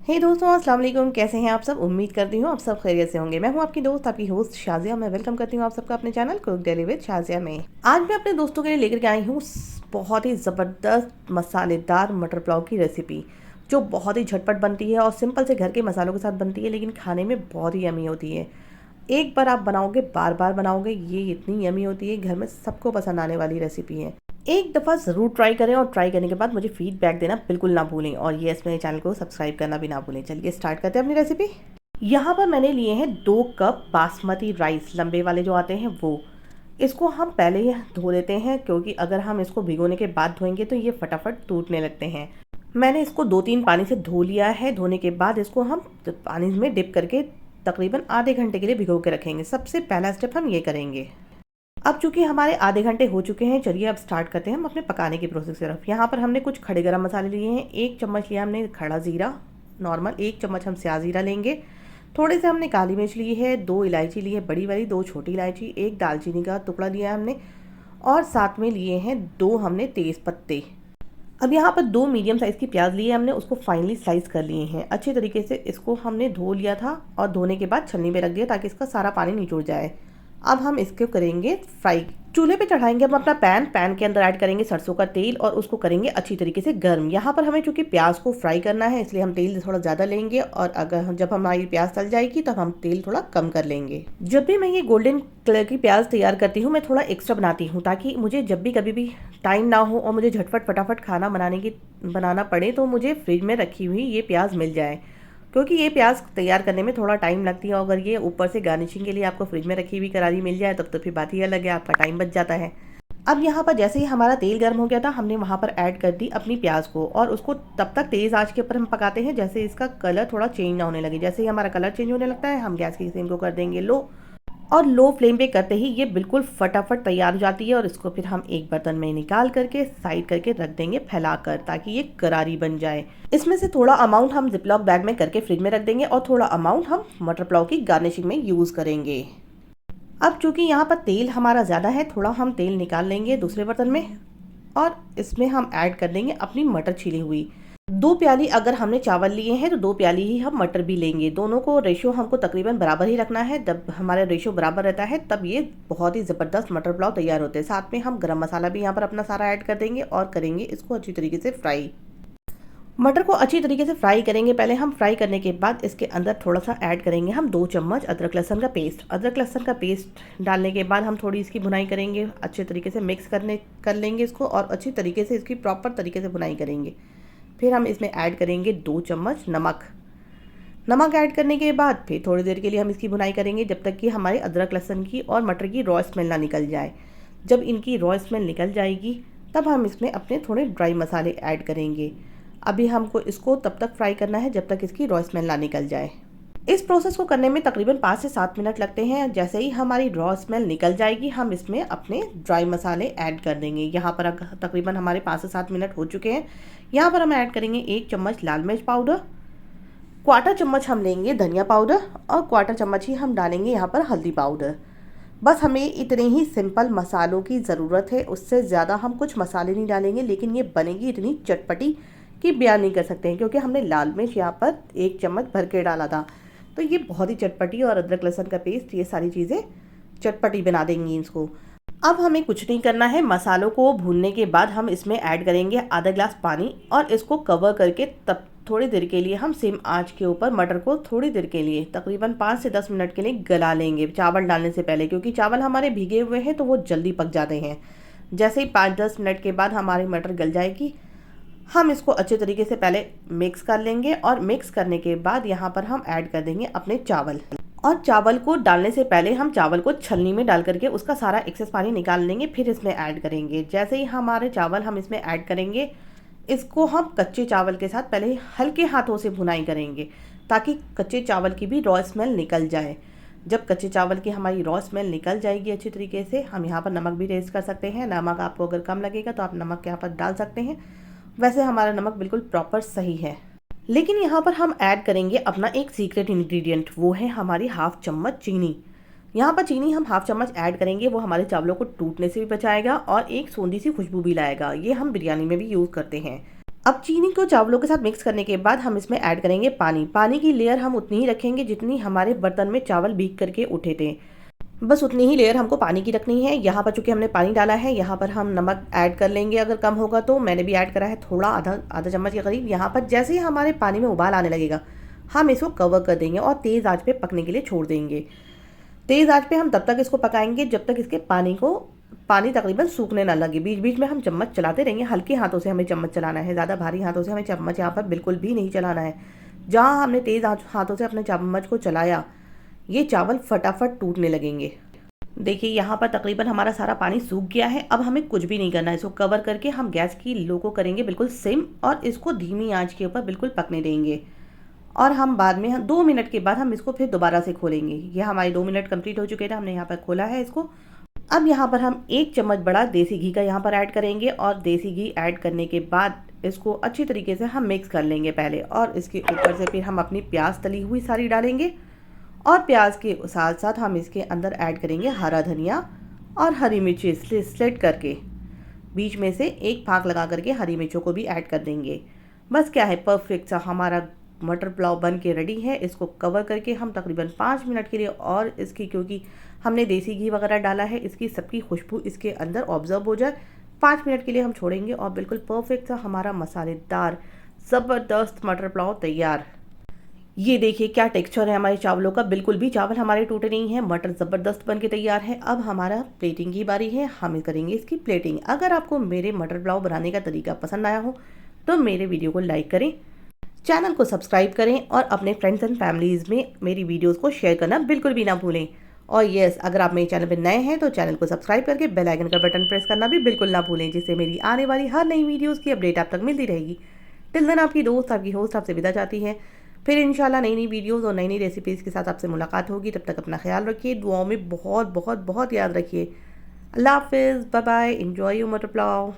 हे दोस्तों, अस्सलाम वालेकुम। कैसे हैं आप सब? उम्मीद करती हूँ आप सब खैरियत से होंगे। मैं हूँ आपकी दोस्त, आपकी होस्ट शाजिया। मैं वेलकम करती हूँ आप सबका अपने channel cook daily with Shazia में। आज मैं अपने दोस्तों के लिए लेकर के आई हूँ बहुत ही ज़बरदस्त मसालेदार मटर पुलाव की रेसिपी, जो बहुत ही झटपट बनती है और सिंपल से घर के मसालों के साथ बनती है, लेकिन खाने में बहुत ही यमी होती है। एक बार आप बनाओगे, बार बार बनाओगे, ये इतनी यमी होती है, घर में सबको पसंद आने वाली रेसिपी है। एक दफ़ा ज़रूर ट्राई करें और ट्राई करने के बाद मुझे फीडबैक देना बिल्कुल ना भूलें, और ये मेरे चैनल को सब्सक्राइब करना भी ना भूलें। चलिए स्टार्ट करते हैं अपनी रेसिपी। यहाँ पर मैंने लिए हैं 2 कप बासमती राइस, लंबे वाले जो आते हैं वो। इसको हम पहले ही धो लेते हैं, क्योंकि अगर हम इसको भिगोने के बाद धोएंगे तो ये फटाफट टूटने लगते हैं। मैंने इसको 2-3 पानी से धो लिया है। धोने के बाद इसको हम पानी में डिप करके तकरीबन आधे घंटे के लिए भिगो के रखेंगे। सबसे पहला स्टेप हम ये करेंगे। अब चूंकि हमारे आधे घंटे हो चुके हैं, चलिए अब स्टार्ट करते हैं हम अपने पकाने की प्रोसेस की तरफ। यहाँ पर हमने कुछ खड़े गरम मसाले लिए हैं। 1 चम्मच लिया हमने खड़ा ज़ीरा नॉर्मल, 1 चम्मच हम स्याह ज़ीरा लेंगे। थोड़े से हमने काली मिर्च ली है, 2 इलायची ली है बड़ी वाली, 2 छोटी इलायची, 1 दालचीनी का टुकड़ा लिया है हमने, और साथ में लिए हैं 2 हमने तेज़ पत्ते। अब यहाँ पर 2 मीडियम साइज़ की प्याज ली है हमने, उसको फाइनली स्लाइस कर लिए हैं। अच्छे तरीके से इसको हमने धो लिया था और धोने के बाद छन्नी में रख दिया ताकि इसका सारा पानी निचुड़ जाए। अब हम इसको करेंगे फ्राई। चूल्हे पे चढ़ाएंगे हम अपना पैन के अंदर ऐड करेंगे सरसों का तेल और उसको करेंगे अच्छी तरीके से गर्म। यहाँ पर हमें चूंकि प्याज को फ्राई करना है, इसलिए हम तेल थोड़ा ज़्यादा लेंगे, और जब हमारी प्याज तल जाएगी तब हम तेल थोड़ा कम कर लेंगे। जब भी मैं ये गोल्डन कलर की प्याज तैयार करती हूँ, मैं थोड़ा एक्स्ट्रा बनाती हूँ, ताकि मुझे जब भी कभी भी टाइम ना हो और मुझे झटपट फटाफट खाना बनाना पड़े तो मुझे फ्रिज में रखी हुई ये प्याज मिल जाए, क्योंकि ये प्याज तैयार करने में थोड़ा टाइम लगती है। और अगर ये ऊपर से गार्निशिंग के लिए आपको फ्रिज में रखी हुई करारी मिल जाए तब तो फिर बात ही अलग है, आपका टाइम बच जाता है। अब यहाँ पर जैसे ही हमारा तेल गर्म हो गया था, हमने वहाँ पर ऐड कर दी अपनी प्याज को, और उसको तब तक तेज़ आंच के ऊपर हम पकाते हैं जैसे इसका कलर थोड़ा चेंज ना होने लगे। जैसे ही हमारा कलर चेंज होने लगता है, हम गैस की फ्लेम को कर देंगे लो, और लो फ्लेम पे करते ही ये बिल्कुल फटाफट तैयार हो जाती है। और इसको फिर हम एक बर्तन में निकाल करके साइड करके रख देंगे फैलाकर, ताकि ये करारी बन जाए। इसमें से थोड़ा अमाउंट हम जिपलॉक बैग में करके फ्रिज में रख देंगे, और थोड़ा अमाउंट हम मटर पुलाव की गार्निशिंग में यूज़ करेंगे। अब चूंकि यहाँ पर तेल हमारा ज़्यादा है, थोड़ा हम तेल निकाल लेंगे दूसरे बर्तन में, और इसमें हम ऐड कर देंगे अपनी मटर छिली हुई। 2 प्याली अगर हमने चावल लिए हैं तो 2 प्याली ही हम मटर भी लेंगे। दोनों को रेशो हमको तकरीबन बराबर ही रखना है। जब हमारा रेशो बराबर रहता है तब ये बहुत ही ज़बरदस्त मटर पुलाव तैयार होते हैं। साथ में हम गरम मसाला भी यहाँ पर अपना सारा ऐड कर देंगे और करेंगे इसको अच्छी तरीके से फ्राई। मटर को अच्छी तरीके से फ्राई करेंगे। पहले हम फ्राई करने के बाद इसके अंदर थोड़ा सा ऐड करेंगे हम 2 चम्मच अदरक लहसुन का पेस्ट। अदरक लहसुन का पेस्ट डालने के बाद हम थोड़ी इसकी भुनाई करेंगे, अच्छे तरीके से मिक्स कर लेंगे इसको, और अच्छी तरीके से इसकी प्रॉपर तरीके से भुनाई करेंगे। फिर हम इसमें ऐड करेंगे 2 चम्मच नमक ऐड करने के बाद फिर थोड़ी देर के लिए हम इसकी भुनाई करेंगे, जब तक कि हमारे अदरक लहसुन की और मटर की रॉ स्मेल ना निकल जाए। जब इनकी रॉ स्मेल निकल जाएगी तब हम इसमें अपने थोड़े ड्राई मसाले ऐड करेंगे। अभी हमको इसको तब तक फ्राई करना है जब तक इसकी रॉ स्मेल ना निकल जाए। इस प्रोसेस को करने में तकरीबन 5 से 7 मिनट लगते हैं। जैसे ही हमारी रॉ स्मेल निकल जाएगी, हम इसमें अपने ड्राई मसाले ऐड कर देंगे। यहाँ पर तकरीबन हमारे 5 से 7 मिनट हो चुके हैं। यहाँ पर हम ऐड करेंगे 1 चम्मच लाल मिर्च पाउडर, 1/4 चम्मच हम लेंगे धनिया पाउडर, और 1/4 चम्मच ही हम डालेंगे यहाँ पर हल्दी पाउडर। बस हमें इतने ही सिंपल मसालों की ज़रूरत है, उससे ज़्यादा हम कुछ मसाले नहीं डालेंगे। लेकिन ये बनेगी इतनी चटपटी कि बयान नहीं कर सकते हैं, क्योंकि हमने लाल मिर्च यहाँ पर 1 चम्मच भर के डाला था। तो ये बहुत ही चटपटी, और अदरक लहसुन का पेस्ट, ये सारी चीज़ें चटपटी बना देंगी इसको। अब हमें कुछ नहीं करना है। मसालों को भूनने के बाद हम इसमें ऐड करेंगे आधा ग्लास पानी, और इसको कवर करके तब थोड़ी देर के लिए हम सेम आंच के ऊपर मटर को थोड़ी देर के लिए तकरीबन 5 से 10 मिनट के लिए गला लेंगे, चावल डालने से पहले, क्योंकि चावल हमारे भीगे हुए हैं तो वो जल्दी पक जाते हैं। जैसे ही 5-10 मिनट के बाद हमारी मटर गल जाएगी, हम इसको अच्छे तरीके से पहले मिक्स कर लेंगे, और मिक्स करने के बाद यहाँ पर हम ऐड कर देंगे अपने चावल। और चावल को डालने से पहले हम चावल को छलनी में डाल करके उसका सारा एक्सेस पानी निकाल लेंगे, फिर इसमें ऐड करेंगे। जैसे ही हमारे चावल हम इसमें ऐड करेंगे, इसको हम कच्चे चावल के साथ पहले हल्के हाथों से भुनाई करेंगे, ताकि कच्चे चावल की भी रॉ स्मेल निकल जाए। जब कच्चे चावल की हमारी रॉ स्मेल निकल जाएगी अच्छी तरीके से, हम यहाँ पर नमक भी टेस्ट कर सकते हैं। नमक आपको अगर कम लगेगा तो आप नमक यहाँ पर डाल सकते हैं। वैसे हमारा नमक बिल्कुल प्रॉपर सही है। लेकिन यहाँ पर हम ऐड करेंगे अपना एक सीक्रेट इंग्रेडिएंट, वो है हमारी 1/2 चम्मच चीनी। यहाँ पर चीनी हम 1/2 चम्मच ऐड करेंगे, वो हमारे चावलों को टूटने से भी बचाएगा और एक सोंधी सी खुशबू भी लाएगा। ये हम बिरयानी में भी यूज़ करते हैं। अब चीनी को चावलों के साथ मिक्स करने के बाद हम इसमें ऐड करेंगे पानी। पानी की लेयर हम उतनी ही रखेंगे जितनी हमारे बर्तन में चावल भीग करके उठे थे, बस उतनी ही लेयर हमको पानी की रखनी है। यहाँ पर चूंकि हमने पानी डाला है, यहाँ पर हम नमक ऐड कर लेंगे, अगर कम होगा तो। मैंने भी ऐड करा है थोड़ा, आधा आधा चम्मच के करीब। यहाँ पर जैसे ही हमारे पानी में उबाल आने लगेगा, हम इसको कवर कर देंगे और तेज़ आंच पे पकने के लिए छोड़ देंगे। तेज़ आंच पे हम तब तक इसको पकाएंगे जब तक इसके पानी तकरीबन सूखने ना लगे। बीच बीच में हम चम्मच चलाते रहेंगे, हल्के हाथों से हमें चम्मच चलाना है, ज़्यादा भारी हाथों से हमें चम्मच यहाँ पर बिल्कुल भी नहीं चलाना है। जहाँ हमने तेज़ हाथों से अपने चम्मच को चलाया, ये चावल फटाफट टूटने लगेंगे। देखिए यहाँ पर तकरीबन हमारा सारा पानी सूख गया है। अब हमें कुछ भी नहीं करना है, इसको कवर करके हम गैस की लो को करेंगे बिल्कुल सिम और इसको धीमी आंच के ऊपर बिल्कुल पकने देंगे। और हम बाद में 2 मिनट के बाद हम इसको फिर दोबारा से खोलेंगे। ये हमारे 2 मिनट कंप्लीट हो चुके थे, हमने यहाँ पर खोला है इसको। अब यहाँ पर हम 1 चम्मच बड़ा देसी घी का यहाँ पर ऐड करेंगे और देसी घी ऐड करने के बाद इसको अच्छी तरीके से हम मिक्स कर लेंगे पहले, और इसके ऊपर से फिर हम अपनी प्याज तली हुई सारी डालेंगे। और प्याज के साथ साथ हम इसके अंदर ऐड करेंगे हरा धनिया और हरी मिर्ची स्लिट करके, बीच में से एक फाँक लगा करके हरी मिर्चों को भी ऐड कर देंगे। बस क्या है, परफेक्ट सा हमारा मटर पुलाव बन के रेडी है। इसको कवर करके हम तकरीबन 5 मिनट के लिए, और इसकी क्योंकि हमने देसी घी वगैरह डाला है, इसकी सबकी खुशबू इसके अंदर ऑब्जर्व हो जाए, 5 मिनट के लिए हम छोड़ेंगे और बिल्कुल परफेक्ट सा हमारा मसालेदार ज़बरदस्त मटर पुलाव तैयार। ये देखिए क्या टेक्सचर है हमारे चावलों का, बिल्कुल भी चावल हमारे टूटे नहीं हैं। मटर ज़बरदस्त बन के तैयार है। अब हमारा प्लेटिंग की बारी है, हम करेंगे इसकी प्लेटिंग। अगर आपको मेरे मटर पुलाव बनाने का तरीका पसंद आया हो तो मेरे वीडियो को लाइक करें, चैनल को सब्सक्राइब करें और अपने फ्रेंड्स एंड फैमिलीज़ में मेरी वीडियोस को शेयर करना बिल्कुल भी ना भूलें। और यस, अगर आप मेरे चैनल पर नए हैं तो चैनल को सब्सक्राइब करके बेल आइकन का बटन प्रेस करना भी बिल्कुल ना भूलें, जिससे मेरी आने वाली हर नई वीडियोज़ की अपडेट आप तक मिलती रहेगी। टिल देन आपकी दोस्त, आपकी होस्ट आपसे विदा चाहती है। फिर इंशाल्लाह नई नई वीडियोज़ और नई नई रेसिपीज़ के साथ आपसे मुलाकात होगी। तब तक अपना ख्याल रखिए, दुआओं में बहुत बहुत बहुत याद रखिए। अल्लाह हाफिज़, बाय बाय, एंजॉय योर मटर पुलाव।